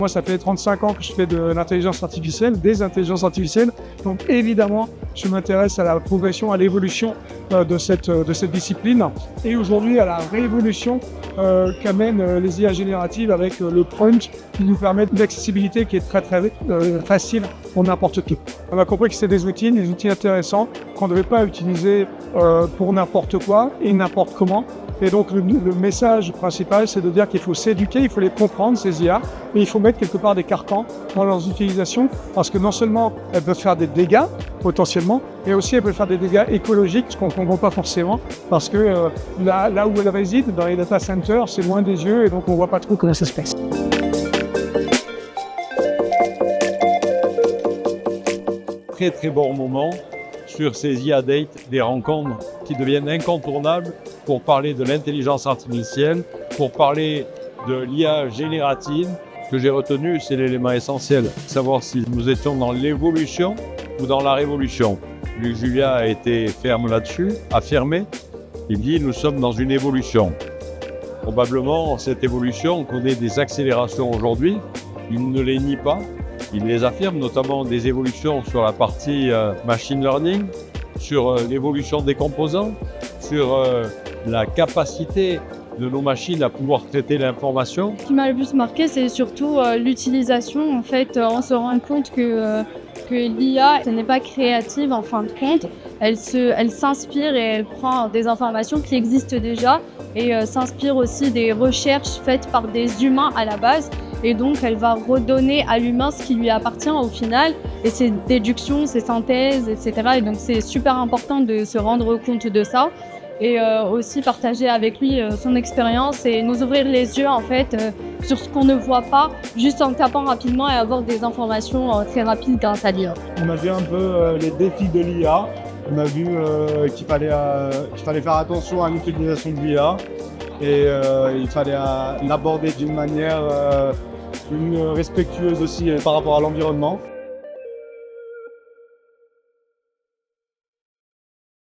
moi, ça fait 35 ans que je fais de l'intelligence artificielle, des intelligences artificielles. Donc évidemment, je m'intéresse à la progression, à l'évolution de cette discipline et aujourd'hui à la révolution qu'amènent les IA génératives avec le prompt qui nous permet une accessibilité qui est très facile pour n'importe qui. On a compris que c'est des outils intéressants qu'on ne devait pas utiliser pour n'importe quoi et n'importe comment. Et donc le message principal, c'est de dire qu'il faut s'éduquer, il faut les comprendre, ces IA, mais il faut mettre quelque part des carcans dans leurs utilisations, parce que non seulement elles peuvent faire des dégâts, potentiellement, mais aussi elles peuvent faire des dégâts écologiques, ce qu'on ne comprend pas forcément, parce que là où elles résident, dans les data centers, c'est loin des yeux, et donc on ne voit pas trop comment ça se passe. Très bon moment sur ces IA Dates, des rencontres qui deviennent incontournables pour parler de l'intelligence artificielle, pour parler de l'IA générative. Ce que j'ai retenu, c'est l'élément essentiel, savoir si nous étions dans l'évolution ou dans la révolution. Luc Julia a été ferme là-dessus, affirmé. Il dit nous sommes dans une évolution. Probablement, cette évolution connaît des accélérations aujourd'hui. Il ne les nie pas. Il les affirme, notamment des évolutions sur la partie machine learning, sur l'évolution des composants, sur la capacité de nos machines à pouvoir traiter l'information. Ce qui m'a le plus marqué, c'est surtout l'utilisation. En fait, on se rend compte que l'IA, ce n'est pas créative en fin de compte. Elle s'inspire et elle prend des informations qui existent déjà et s'inspire aussi des recherches faites par des humains à la base. Et donc, elle va redonner à l'humain ce qui lui appartient au final, et ses déductions, ses synthèses, etc. Et donc, c'est super important de se rendre compte de ça et aussi partager avec lui son expérience et nous ouvrir les yeux en fait sur ce qu'on ne voit pas, juste en tapant rapidement et avoir des informations très rapides grâce à l'IA. On a vu un peu les défis de l'IA. On a vu qu'il fallait faire attention à l'utilisation de l'IA et il fallait l'aborder d'une manière respectueuse aussi par rapport à l'environnement.